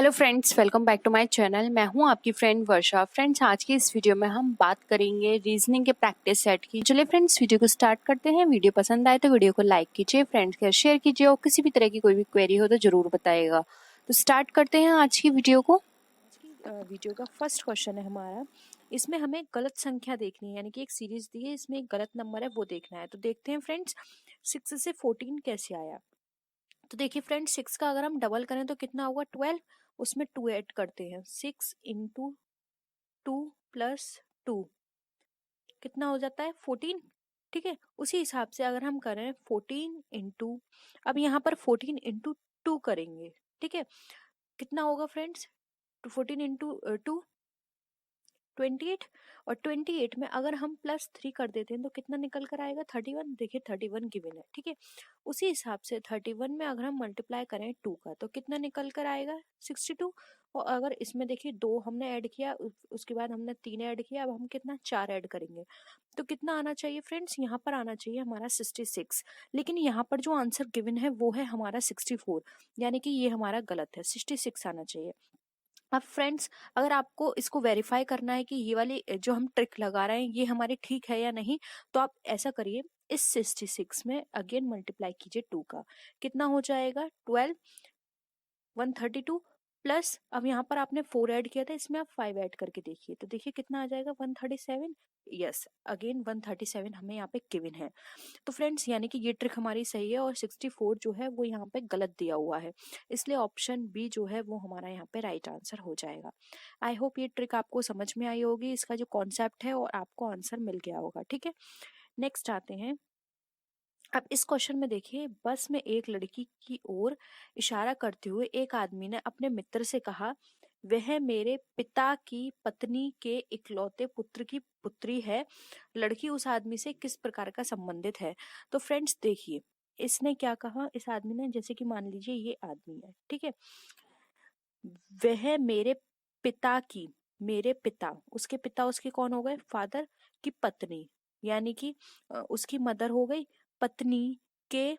Hello friends, welcome back to my channel. मैं हूं आपकी फ्रेंड वर्षा। फ्रेंड्स, आज की इस वीडियो में हम बात करेंगे रीजनिंग के प्रैक्टिस सेट की। चलिए फ्रेंड्स, वीडियो को स्टार्ट करते हैं। वीडियो पसंद आए तो वीडियो को लाइक कीजिए, फ्रेंड्स के साथ शेयर कीजिए और किसी भी तरह की कोई भी क्वेरी हो तो जरूर बताइएगा। तो स्टार्ट करते हैं आज की वीडियो को। आज की वीडियो का फर्स्ट क्वेश्चन है हमारा। इसमें हमें गलत संख्या देखनी है, यानी कि एक सीरीज दी है, इसमें एक गलत नंबर है वो देखना है। तो देखते हैं फ्रेंड्स 6 से 14 कैसे आया। तो देखिए फ्रेंड्स, 6 का अगर हम डबल करें तो कितना होगा 12। उसमें 2 ऐड करते हैं, 6 इंटू 2 प्लस 2 कितना हो जाता है 14। ठीक है, उसी हिसाब से अगर हम करें 14 इंटू, अब यहाँ पर 14 इंटू 2 करेंगे। ठीक है, कितना होगा फ्रेंड्स 14 इंटू 2 28। और 28 में अगर हम +3 कर देते हैं तो कितना निकल कर आएगा 31। देखिए 31 गिवन है। ठीक है, उसी हिसाब से 31 में अगर हम मल्टीप्लाई करें 2 का तो कितना निकल कर आएगा 62। और अगर इसमें देखिए 2 हमने ऐड किया, उसके बाद हमने 3 ऐड किया, अब हम कितना 4 ऐड करेंगे तो कितना आना चाहिए फ्रेंड्स, यहाँ पर आना चाहिए हमारा 66। लेकिन यहाँ पर जो आंसर गिवन है वो है हमारा 64, यानी कि ये हमारा गलत है, 66 आना चाहिए। अब फ्रेंड्स, अगर आपको इसको वेरीफाई करना है कि ये वाली जो हम ट्रिक लगा रहे हैं ये हमारी ठीक है या नहीं, तो आप ऐसा करिए, इस 66 में अगेन मल्टीप्लाई कीजिए 2 का, कितना हो जाएगा 12, 132 प्लस, अब यहाँ पर आपने 4 ऐड किया था, इसमें आप 5 ऐड करके देखिए तो देखिए कितना आ जाएगा 137। यस, अगेन 137 हमें यहाँ पे गिवन है। तो फ्रेंड्स, यानी कि ये ट्रिक हमारी सही है और 64 जो है वो यहाँ पे गलत दिया हुआ है, इसलिए ऑप्शन बी जो है वो हमारा यहाँ पे राइट आंसर हो जाएगा। आई होप ये ट्रिक आपको समझ में आई होगी, इसका जो कॉन्सेप्ट है, और आपको आंसर मिल गया होगा। ठीक है, नेक्स्ट आते हैं। अब इस क्वेश्चन में देखिए, बस में एक लड़की की ओर इशारा करते हुए एक आदमी ने अपने मित्र से कहा, वह मेरे पिता की पत्नी के इकलौते पुत्र की पुत्री है। लड़की उस आदमी से किस प्रकार का संबंधित है। तो फ्रेंड्स देखिए, इसने क्या कहा, इस आदमी ने, जैसे कि मान लीजिए ये आदमी है, ठीक है, वह मेरे पिता की, मेरे पिता, उसके पिता उसके कौन हो गए, फादर की पत्नी, यानी कि उसकी मदर हो गई, पत्नी के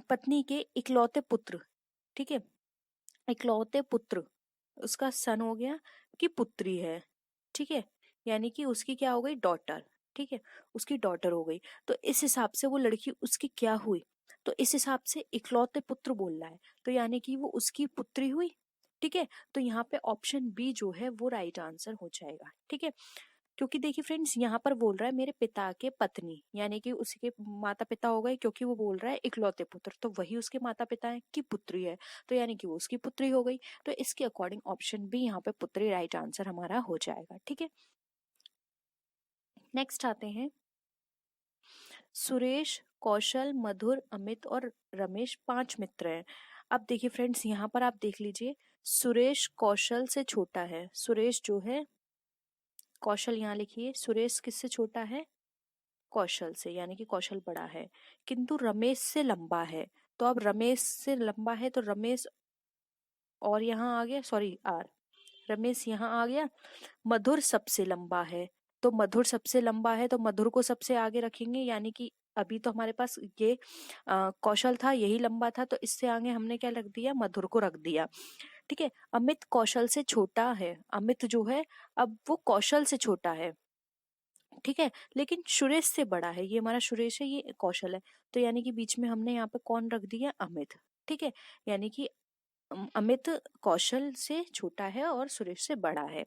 पत्नी के इकलौते पुत्र। ठीक है, इकलौते पुत्र, उसका सन हो गया, कि पुत्री है। ठीक है, यानी कि उसकी क्या हो गई, डॉटर। ठीक है, उसकी डॉटर हो गई। तो इस हिसाब से वो लड़की उसकी क्या हुई, तो इस हिसाब से इकलौते पुत्र बोल रहा है, तो यानी कि वो उसकी पुत्री हुई। ठीक है, तो यहाँ पे ऑप्शन बी जो है वो राइट आंसर हो जाएगा। ठीक है, क्योंकि देखिए फ्रेंड्स, यहाँ पर बोल रहा है मेरे पिता के पत्नी, यानी कि उसके माता पिता हो गए, क्योंकि वो बोल रहा है इकलौते पुत्र, तो वही उसके माता पिता है, की पुत्री है, तो यानी कि वो उसकी पुत्री हो गई। तो इसके अकॉर्डिंग ऑप्शन बी यहाँ पे पुत्री राइट आंसर हमारा हो जाएगा। ठीक है, नेक्स्ट आते हैं। सुरेश, कौशल, मधुर, अमित और रमेश 5 मित्र हैं। अब देखिए फ्रेंड्स, यहाँ पर आप देख लीजिए, सुरेश कौशल से छोटा है, सुरेश जो है, कौशल यहाँ लिखिए, सुरेश किससे छोटा है, कौशल से, यानी कि कौशल बड़ा है, किंतु रमेश से लंबा है। तो अब रमेश से लंबा है तो रमेश, और यहाँ आ गया, सॉरी आर, रमेश यहाँ आ गया। मधुर सबसे लंबा है, तो मधुर सबसे लंबा है तो मधुर को सबसे आगे रखेंगे, यानी कि अभी तो हमारे पास ये कौशल था, यही लंबा था, तो इससे आगे हमने क्या रख दिया, मधुर को रख दिया। ठीक है, अमित कौशल से छोटा है, अमित जो है अब वो कौशल से छोटा है। ठीक है, लेकिन सुरेश से बड़ा है, ये हमारा सुरेश है, ये कौशल है, तो यानी कि बीच में हमने यहाँ पे कौन रख दिया, अमित। ठीक है, यानी कि अमित कौशल से छोटा है और सुरेश से बड़ा है।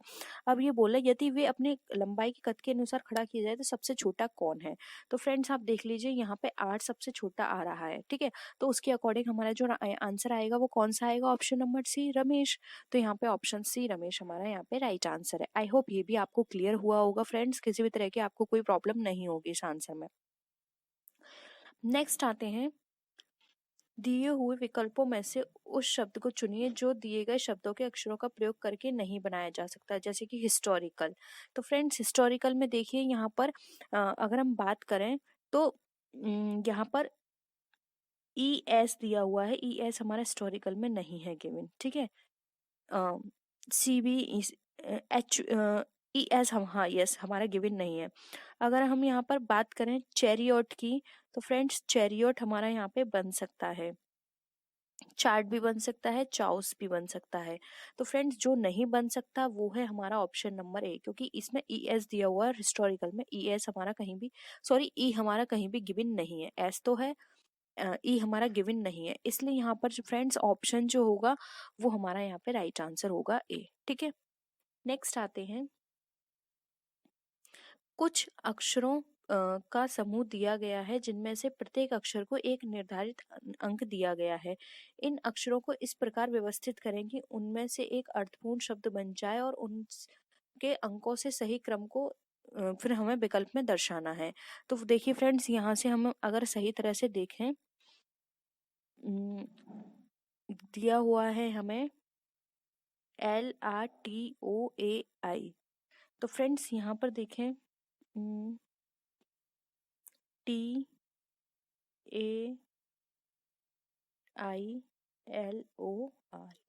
अब ये बोला, यदि वे अपने लंबाई के कद के अनुसार खड़ा किया जाए तो सबसे छोटा कौन है। तो फ्रेंड्स आप देख लीजिए, यहाँ पे 8 सबसे छोटा आ रहा है। ठीक है, तो उसके अकॉर्डिंग हमारा जो आंसर आएगा वो कौन सा आएगा, ऑप्शन नंबर सी, रमेश। तो यहाँ पे ऑप्शन सी रमेश हमारा यहाँ पे राइट आंसर है। आई होप ये भी आपको क्लियर हुआ होगा फ्रेंड्स, किसी भी तरह की आपको कोई प्रॉब्लम नहीं होगी इस आंसर में। नेक्स्ट आते हैं, दिए हुए विकल्पों में से उस शब्द को चुनिए जो दिए गए शब्दों के अक्षरों का प्रयोग करके नहीं बनाया जा सकता, जैसे कि हिस्टोरिकल। तो फ्रेंड्स, हिस्टोरिकल में देखिए, यहाँ पर अगर हम बात करें तो यहाँ पर ई एस दिया हुआ है, ई एस हमारा हिस्टोरिकल में नहीं है गिवन। ठीक है, C B H E S, हम, हाँ यस, हमारा गिवन नहीं है। अगर हम यहाँ पर बात करें चैरियोट की, तो फ्रेंड्स चैरियोट हमारा यहाँ पे बन सकता है। चार्ट भी बन सकता है, चाउस भी बन सकता है। तो फ्रेंड्स जो नहीं बन सकता वो है हमारा ऑप्शन नंबर ए, क्योंकि इसमें ई एस दिया हुआ है। हिस्टोरिकल में ई एस हमारा कहीं भी, सॉरी, ई हमारा कहीं भी गिवन नहीं है, एस तो है, ई हमारा गिवन नहीं है, इसलिए यहाँ पर जो फ्रेंड्स ऑप्शन जो होगा वो हमारा यहाँ पे राइट आंसर होगा ए। ठीक है, नेक्स्ट आते हैं, कुछ अक्षरों का समूह दिया गया है जिनमें से प्रत्येक अक्षर को एक निर्धारित अंक दिया गया है। इन अक्षरों को इस प्रकार व्यवस्थित करें कि उनमें से एक अर्थपूर्ण शब्द बन जाए और उनके अंकों से सही क्रम को फिर हमें विकल्प में दर्शाना है। तो देखिए फ्रेंड्स, यहाँ से हम अगर सही तरह से देखें, दिया हुआ है हमें LRTOAI। तो फ्रेंड्स यहाँ पर देखें, TAILOR,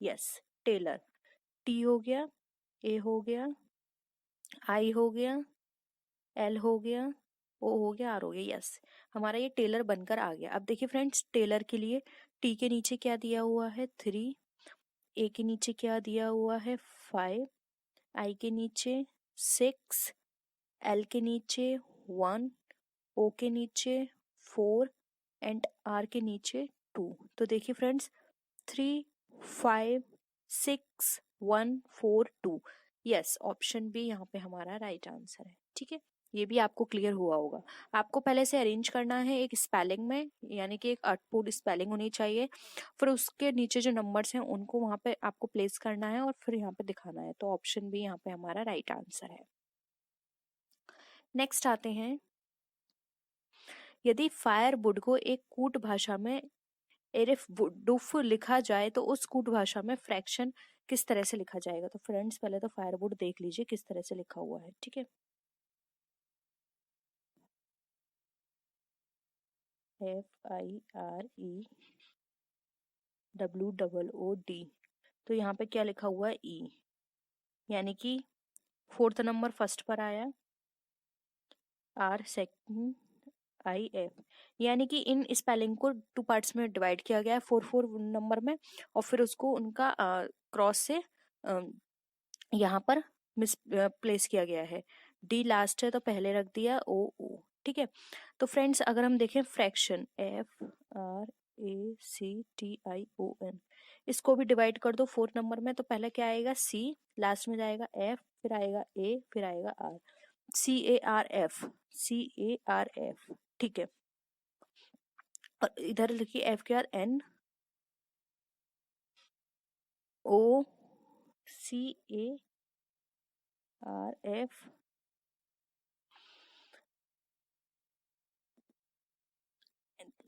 यस, टेलर। टी हो गया, ए हो गया, आई हो गया, एल हो गया, ओ हो गया, आर हो गया, यस, हमारा ये टेलर बनकर आ गया। अब देखिए फ्रेंड्स, टेलर के लिए टी के नीचे क्या दिया हुआ है 3, ए के नीचे क्या दिया हुआ है 5, आई के नीचे 6, एल के नीचे 1, ओ के नीचे 4 एंड आर के नीचे 2। तो देखिए फ्रेंड्स, 3, 5, 6, 1, 4, 2, यस, ऑप्शन बी यहाँ पे हमारा राइट आंसर है। ठीक है, ये भी आपको क्लियर हुआ होगा। आपको पहले से अरेंज करना है एक स्पेलिंग में, यानी कि एक अर्थपूर्ण स्पेलिंग होनी चाहिए, फिर उसके नीचे जो नंबर्स हैं उनको वहां पे आपको प्लेस करना है और फिर यहाँ पे दिखाना है। तो ऑप्शन बी यहाँ पे हमारा राइट आंसर है। नेक्स्ट आते हैं, यदि फायरवुड को एक कूट भाषा में एरिफ डुफ लिखा जाए तो उस कूट भाषा में फ्रैक्शन किस तरह से लिखा जाएगा। तो फ्रेंड्स पहले तो फायरवुड देख लीजिए किस तरह से लिखा हुआ है। ठीक है, FIREWOOD। तो यहाँ पे क्या लिखा हुआ है ई, यानी कि 4th नंबर फर्स्ट पर आया, आर सेकंड, IF, यानी कि इन स्पेलिंग को 2 पार्ट्स में डिवाइड किया गया है 4 नंबर में, और फिर उसको उनका क्रॉस से यहाँ पर मिस प्लेस किया गया है। डी लास्ट है तो पहले रख दिया ओ। ठीक है, तो फ्रेंड्स अगर हम देखें फ्रैक्शन, FRACTION, इसको भी डिवाइड कर दो 4 नंबर में, तो पहले क्या आएगा C, लास्ट में जाएगा F, फिर आएगा A, फिर आएगा R, CARF। ठीक है, और इधर लिखिए FKR NOCARF।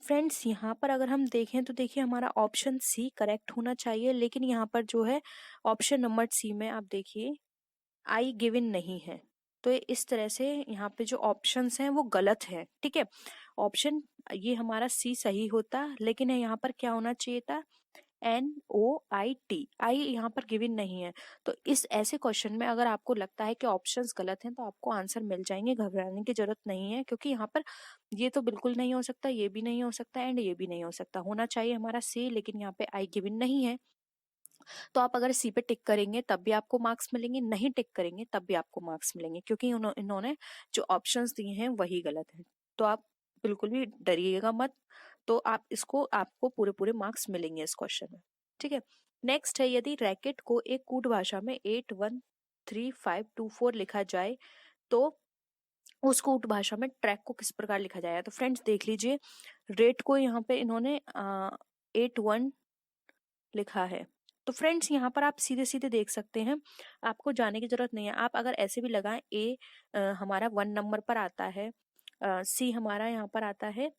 फ्रेंड्स यहाँ पर अगर हम देखें तो देखिए हमारा ऑप्शन सी करेक्ट होना चाहिए, लेकिन यहाँ पर जो है ऑप्शन नंबर सी में आप देखिए आई गिवन नहीं है, तो इस तरह से यहाँ पे जो ऑप्शंस हैं वो गलत हैं। ठीक है, ऑप्शन ये हमारा सी सही होता, लेकिन यहाँ पर क्या होना चाहिए था NOIT, आई यहाँ पर गिवन नहीं है। तो इस ऐसे क्वेश्चन में अगर आपको लगता है कि ऑप्शंस गलत हैं तो आपको आंसर मिल जाएंगे, घबराने की जरूरत नहीं है, क्योंकि यहाँ पर ये तो बिल्कुल नहीं हो सकता, ये भी नहीं हो सकता एंड ये भी नहीं हो सकता, होना चाहिए हमारा सी, लेकिन यहाँ पे आई गिवन नहीं है। तो आप अगर सी पे टिक करेंगे तब भी आपको मार्क्स मिलेंगे, नहीं टिक करेंगे तब भी आपको मार्क्स मिलेंगे, क्योंकि इन्होंने जो ऑप्शंस दिए हैं वही गलत है। तो आप बिल्कुल भी डरिएगा मत, तो आप इसको आपको पूरे पूरे मार्क्स मिलेंगे इस क्वेश्चन में। ठीक है, नेक्स्ट है, यदि रैकेट को एक कूट भाषा में 8 1 3 5 2 4 लिखा जाए तो उस कूट भाषा में ट्रैक को किस प्रकार लिखा जाएगा। तो फ्रेंड्स देख लीजिए, रेट को यहाँ पे इन्होंने 8 1 लिखा है। तो फ्रेंड्स यहाँ पर आप सीधे सीधे देख सकते हैं, आपको जाने की जरूरत नहीं है। आप अगर ऐसे भी लगाएं, ए हमारा 1 नंबर पर आता है, सी हमारा यहाँ पर आता है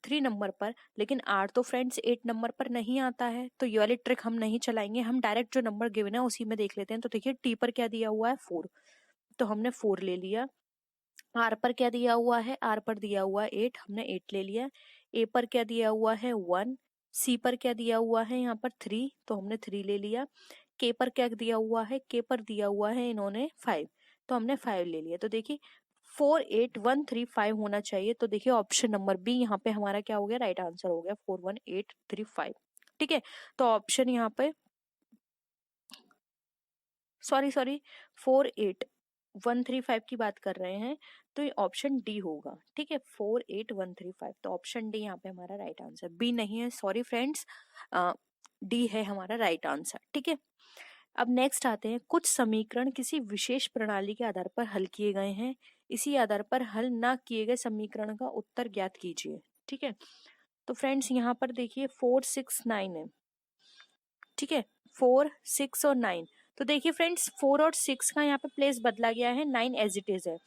3 नंबर पर, लेकिन आर तो फ्रेंड्स 8 नंबर पर नहीं आता है, तो ये वाली ट्रिक हम नहीं चलाएंगे, हम डायरेक्ट जो नंबर गिवन है उसी में देख लेते हैं। तो देखिए टी पर क्या दिया हुआ है 4, तो हमने 4 ले लिया। आर पर क्या दिया हुआ है, आर पर दिया हुआ है 8, हमने 8 ले लिया। ए पर क्या दिया हुआ है 1, सी पर क्या दिया हुआ है यहाँ पर 3, तो हमने 3 ले लिया। के पर क्या दिया हुआ है, के पर दिया हुआ है इन्होंने 5, तो हमने 5 ले लिया। तो देखिए 4 8 1 3 5 होना चाहिए, तो देखिए ऑप्शन नंबर बी यहाँ पे हमारा क्या हो गया, राइट आंसर हो गया 4 1 8 3 5। ठीक है, तो ऑप्शन यहाँ पे सॉरी 48135 की बात कर रहे हैं, तो ये ऑप्शन डी होगा। ठीक है, 48135, तो ऑप्शन डी यहाँ पे हमारा राइट आंसर, बी नहीं है, सॉरी फ्रेंड्स, डी है हमारा राइट आंसर। ठीक है, अब नेक्स्ट आते हैं, कुछ समीकरण किसी विशेष प्रणाली के आधार पर हल किए गए हैं, इसी आधार पर हल ना किए गए समीकरण का उत्तर ज्ञात कीजिए। ठीक है, तो फ्रेंड्स यहाँ पर देखिए 4 6 9 है। ठीक है, 4 6 और 9, तो देखिए फ्रेंड्स 4 और 6 का यहाँ पे प्लेस बदला गया है, 9 एज इट इज है।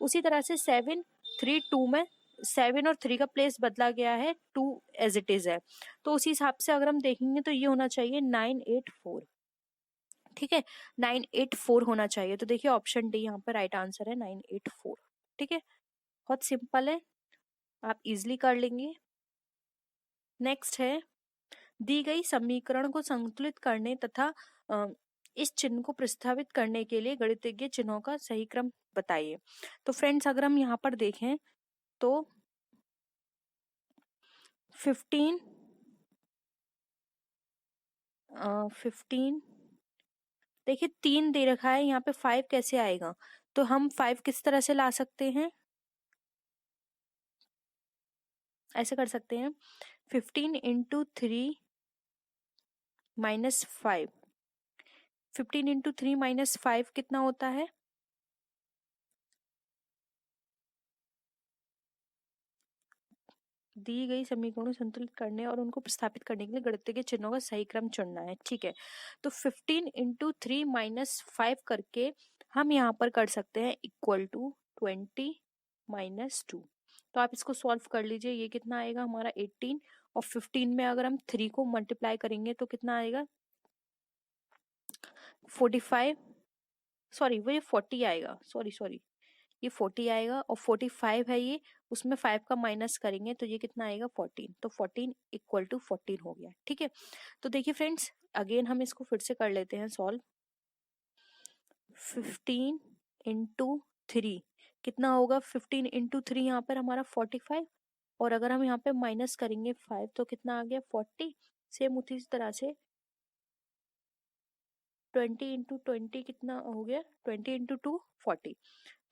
उसी तरह से 7 3 2 में 7 और 3 का प्लेस बदला गया है, 2 एज इट इज है। तो उसी हिसाब से अगर हम देखेंगे तो ये होना चाहिए 984। ठीक है, 984 होना चाहिए, तो देखिए ऑप्शन डी यहाँ पर राइट आंसर है 984। ठीक है, बहुत सिंपल है, आप इजिली कर लेंगे। नेक्स्ट है, दी गई समीकरण को संतुलित करने तथा इस चिन्ह को प्रस्तावित करने के लिए गणितज्ञ चिन्हों का सही क्रम बताइए। तो फ्रेंड्स अगर हम यहाँ पर देखें तो 15 देखिए 3 दे रखा है, यहाँ पे 5 कैसे आएगा, तो हम 5 किस तरह से ला सकते हैं, ऐसे कर सकते हैं 15 इंटू 3 माइनस 5, 15 इंटू 3 माइनस 5 कितना होता है, दी गई समीकरणों को संतुलित करने और उनको प्रस्थापित करने के लिए गणितज्ञ चिन्हों का सही क्रम चुनना है। ठीक है, तो 15 इंटू 3 माइनस 5 करके हम यहाँ पर कर सकते हैं इक्वल टू 20 माइनस 2। तो आप इसको सॉल्व कर लीजिए, ये कितना आएगा हमारा 18, और 15 में अगर हम 3 को मल्टीप्लाई करेंगे तो कितना आएगा 45, सॉरी वो ये 40 आएगा, सॉरी ये 40 आएगा, और 45 है ये, उसमें 5 का माइनस करेंगे तो ये कितना आएगा 14, तो 14 इक्वल टू 14 हो गया। ठीक है, तो देखिए फ्रेंड्स अगेन हम इसको फिर से कर लेते हैं सॉल्व। 15 इंटू 3 कितना होगा, 15 इंटू 3 यहाँ पर हमारा 45, और अगर हम यहाँ पे माइनस करेंगे 5 तो कितना आ गया 40। सेम उसी तरह से 20 इंटू 20 कितना हो गया, 20 इंटू 2 40।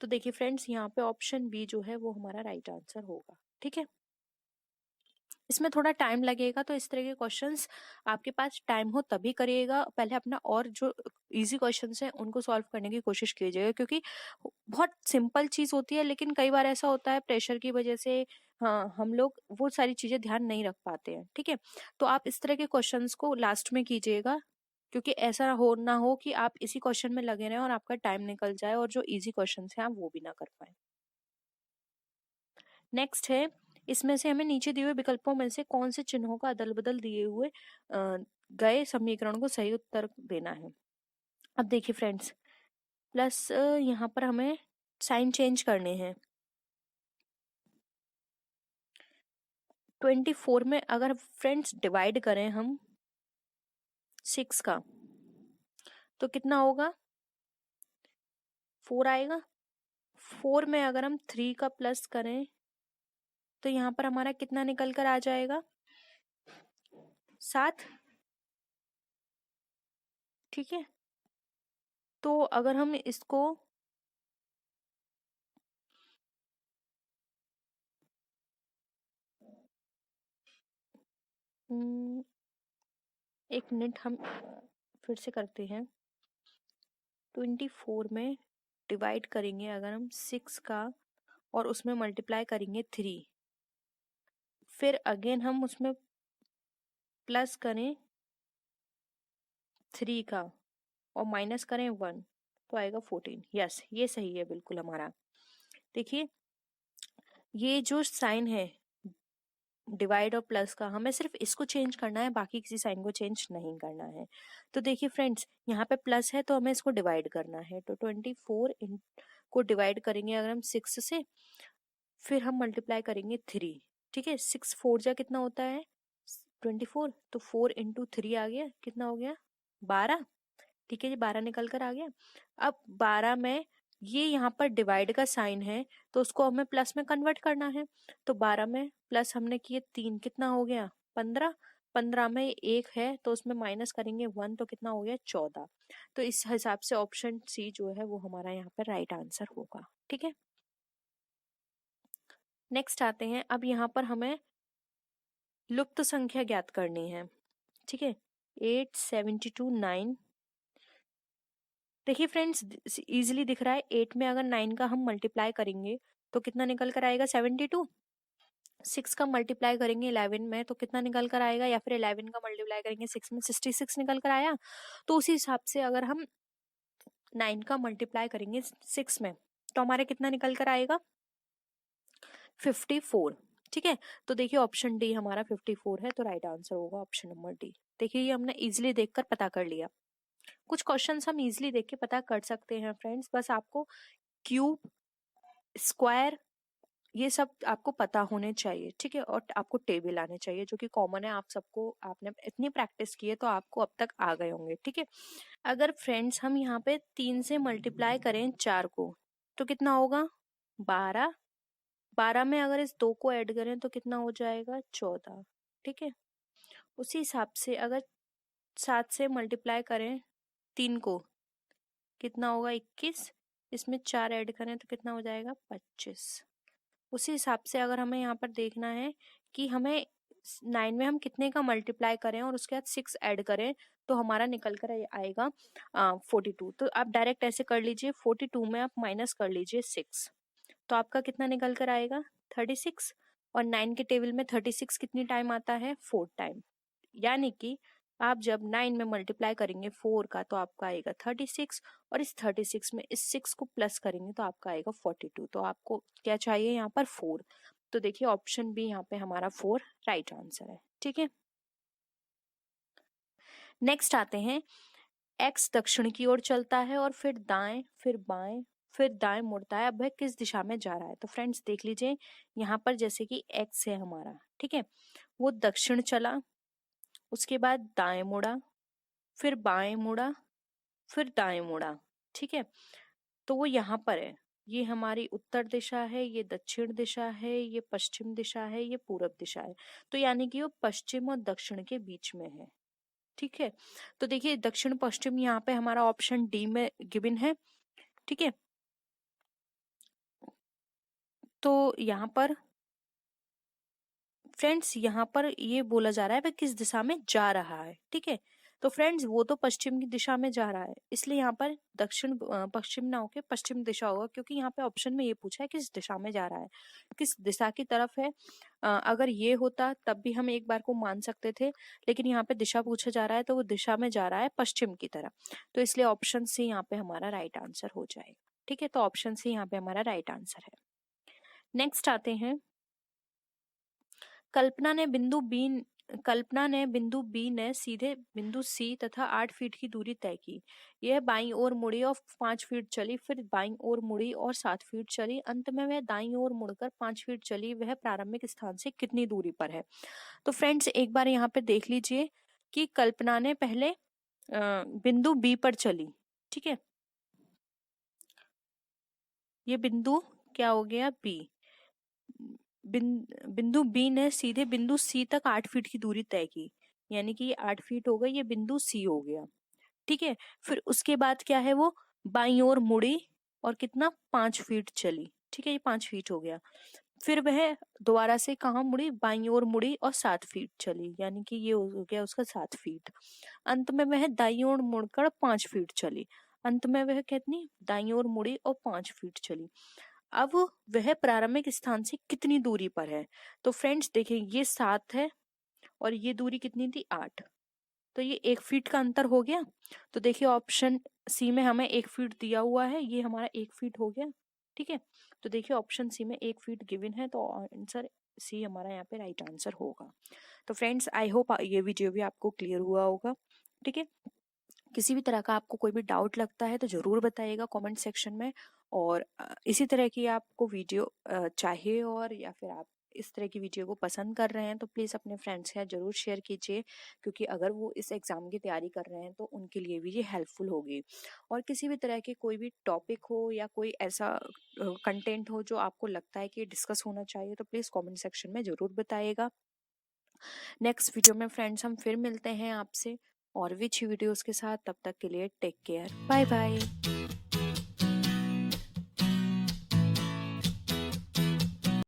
तो देखिए फ्रेंड्स यहाँ पे ऑप्शन बी जो है वो हमारा राइट आंसर होगा। ठीक है, इसमें थोड़ा टाइम लगेगा, तो इस तरह के क्वेश्चंस आपके पास टाइम हो तभी करिएगा, पहले अपना और जो इजी क्वेश्चंस हैं उनको सॉल्व करने की कोशिश कीजिएगा, क्योंकि बहुत सिंपल चीज होती है, लेकिन कई बार ऐसा होता है प्रेशर की वजह से, हाँ, हम लोग वो सारी चीजें ध्यान नहीं रख पाते हैं। ठीक है, तो आप इस तरह के क्वेश्चंस को लास्ट में कीजिएगा, क्योंकि ऐसा ना हो कि आप इसी क्वेश्चन में लगे रहें और आपका टाइम निकल जाए और जो इजी क्वेश्चन है आप वो भी ना कर पाए। नेक्स्ट है, इसमें से हमें नीचे दिए हुए विकल्पों में से कौन से चिन्हों का अदल बदल दिए हुए गए समीकरण को सही उत्तर देना है। अब देखिए फ्रेंड्स, प्लस यहाँ पर हमें साइन चेंज करने हैं। 24 में अगर फ्रेंड्स डिवाइड करें हम 6 का तो कितना होगा 4 आएगा। 4 में अगर हम 3 का प्लस करें तो यहाँ पर हमारा कितना निकल कर आ जाएगा 7। ठीक है, तो अगर हम इसको एक मिनट हम फिर से करते हैं। 24 में डिवाइड करेंगे अगर हम 6 का और उसमें मल्टीप्लाई करेंगे 3, फिर अगेन हम उसमें प्लस करें 3 का और माइनस करें 1 तो आएगा 14। यस, ये सही है बिल्कुल हमारा। देखिए ये जो साइन है डिवाइड और प्लस का, हमें सिर्फ इसको चेंज करना है, बाकी किसी साइन को चेंज नहीं करना है। तो देखिए फ्रेंड्स यहाँ पे प्लस है तो हमें इसको डिवाइड करना है, तो 24 को डिवाइड करेंगे अगर हम 6 से, फिर हम मल्टीप्लाई करेंगे 3। ठीक है, 6 4 जा कितना होता है 24, तो 4 इंटू 3 आ गया, कितना हो गया 12। ठीक है जी, 12 निकल कर आ गया। अब 12 में ये यहाँ पर डिवाइड का साइन है तो उसको हमें प्लस में कन्वर्ट करना है, तो 12 में प्लस हमने किए 3 कितना हो गया 15, 15 में 1 है तो उसमें माइनस करेंगे 1 तो कितना हो गया 14। तो इस हिसाब से ऑप्शन सी जो है वो हमारा यहाँ पर राइट आंसर होगा। ठीक है, नेक्स्ट आते हैं। अब यहाँ पर हमें लुप्त संख्या ज्ञात करनी है। ठीक है, 8, 72, 9। देखिए फ्रेंड्स, इजीली दिख रहा है। 8 में अगर 9 का हम मल्टीप्लाई करेंगे तो कितना निकल कर आएगा 72। 6 का मल्टीप्लाई करेंगे 11 में तो कितना निकल कर आएगा, या फिर 11 का मल्टीप्लाई करेंगे 6 में 66 निकल कर आया। तो उसी हिसाब से अगर हम 9 का मल्टीप्लाई करेंगे 6 में तो हमारे कितना निकल कर आएगा 54। ठीक है, तो देखिए ऑप्शन डी हमारा 54 है, तो राइट आंसर होगा ऑप्शन नंबर डी। देखिए ये हमने इजीली देखकर पता कर लिया। कुछ क्वेश्चंस हम इजीली देख के पता कर सकते हैं फ्रेंड्स, बस आपको क्यूब, स्क्वायर, ये सब आपको पता होने चाहिए। ठीक है, और आपको टेबल आने चाहिए जो कि कॉमन है, आप सबको, आपने इतनी प्रैक्टिस की है तो आपको अब तक आ गए होंगे। ठीक है, अगर फ्रेंड्स हम यहाँ पे 3 से मल्टीप्लाई करें 4 को तो कितना होगा 12। 12 में अगर इस 2 को ऐड करें तो कितना हो जाएगा 14। ठीक है, उसी हिसाब से अगर 7 से मल्टीप्लाई करें 3 को कितना होगा 21। इसमें 4 ऐड करें तो कितना हो जाएगा 25। उसी हिसाब से अगर हमें यहाँ पर देखना है कि हमें 9 में हम कितने का मल्टीप्लाई करें और उसके बाद 6 ऐड करें तो हमारा निकल कर आएगा 42। तो आप डायरेक्ट ऐसे कर लीजिए, 42 में आप माइनस कर लीजिए 6 तो आपका कितना निकल कर आएगा 36। और 9 के टेबल में 36 कितनी टाइम आता है 4 टाइम, यानी कि आप जब 9 में मल्टीप्लाई करेंगे 4 का तो आपका आएगा 36, और इस 36 में इस 6 को प्लस करेंगे तो आपका आएगा 42। तो आपको क्या चाहिए यहाँ पर 4। तो देखिए ऑप्शन बी यहाँ पे हमारा 4 राइट आंसर है। ठीक है, नेक्स्ट आते हैं। एक्स दक्षिण की ओर चलता है और फिर दाएं, फिर बाएं, फिर दाएं मुड़ता है। अब वह किस दिशा में जा रहा है? तो फ्रेंड्स देख लीजिए, यहाँ पर जैसे कि एक्स है हमारा, ठीक है, वो दक्षिण चला, उसके बाद दाएं मुड़ा, फिर बाएं मुड़ा, फिर दाएं मुड़ा। ठीक है, तो वो यहाँ पर है। ये हमारी उत्तर दिशा है, ये दक्षिण दिशा है, ये पश्चिम दिशा है, ये पूरब दिशा है। तो यानी कि वो पश्चिम और दक्षिण के बीच में है। ठीक है, तो देखिए दक्षिण पश्चिम यहाँ पे हमारा ऑप्शन डी में गिवन है। ठीक है, तो यहाँ पर फ्रेंड्स, यहाँ पर ये बोला जा रहा है वह किस दिशा में जा रहा है। ठीक है, तो फ्रेंड्स वो तो पश्चिम की दिशा में जा रहा है, इसलिए यहाँ पर दक्षिण पश्चिम ना होके पश्चिम दिशा होगा, क्योंकि यहाँ पे ऑप्शन में ये पूछा है किस दिशा में जा रहा है, किस दिशा की तरफ है। अगर ये होता तब भी हम एक बार को मान सकते थे, लेकिन यहाँ पे दिशा पूछा जा रहा है तो वो दिशा में जा रहा है पश्चिम की तरफ, तो इसलिए ऑप्शन सी यहाँ पे हमारा राइट आंसर हो जाएगा। ठीक है, तो ऑप्शन सी यहाँ पे हमारा राइट आंसर है। नेक्स्ट आते हैं। कल्पना ने बिंदु बी ने सीधे बिंदु सी तथा 8 फीट की दूरी तय की। यह बाईं ओर मुड़ी और 5 फीट चली, फिर बाईं ओर मुड़ी और 7 फीट चली, अंत में वह दाईं ओर मुड़कर 5 फीट चली। वह प्रारंभिक स्थान से कितनी दूरी पर है? तो फ्रेंड्स एक बार यहाँ पे देख लीजिए कि कल्पना ने पहले बिंदु बी पर चली। ठीक है, ये बिंदु क्या हो गया बी। बिंदु बी ने सीधे बिंदु सी तक 8 फीट की दूरी तय की, यानी कि ये 8 फीट हो गई, ये बिंदु सी हो गया। ठीक है, फिर उसके बाद क्या है, वो बाईं ओर मुड़ी और कितना 5 फीट चली। ठीक है, ये 5 फीट हो गया। फिर वह दोबारा से कहाँ मुड़ी, बाईं ओर मुड़ी और 7 फीट चली, यानी कि ये हो गया उसका 7 फीट। अंत में वह दाईं ओर मुड़कर 5 फीट चली, अंत में वह कितनी दाईं ओर मुड़ी और 5 फीट चली। अब वह प्रारंभिक स्थान से कितनी दूरी पर है? तो फ्रेंड्स देखिए, ये 7 है और ये दूरी कितनी थी 8, तो ये 1 फीट का अंतर हो गया। तो देखिए ऑप्शन सी में हमें 1 फीट दिया हुआ है, ये हमारा 1 फीट हो गया। ठीक है, तो देखिए ऑप्शन सी में 1 फीट गिवन है, तो आंसर सी हमारा यहाँ पे राइट आंसर होगा। तो फ्रेंड्स आई होप ये वीडियो भी आपको क्लियर हुआ होगा। ठीक है, किसी भी तरह का आपको कोई भी डाउट लगता है तो जरूर बताइएगा कमेंट सेक्शन में। और इसी तरह की आपको वीडियो चाहिए, और या फिर आप इस तरह की वीडियो को पसंद कर रहे हैं तो प्लीज़ अपने फ्रेंड्स के साथ जरूर शेयर कीजिए, क्योंकि अगर वो इस एग्ज़ाम की तैयारी कर रहे हैं तो उनके लिए भी ये हेल्पफुल होगी। और किसी भी तरह के कोई भी टॉपिक हो या कोई ऐसा कंटेंट हो जो आपको लगता है कि डिस्कस होना चाहिए तो प्लीज़ कमेंट सेक्शन में ज़रूर बताइएगा। नेक्स्ट वीडियो में फ्रेंड्स हम फिर मिलते हैं आपसे और भी अच्छी वीडियोस के साथ। तब तक के लिए टेक केयर, बाय बाय।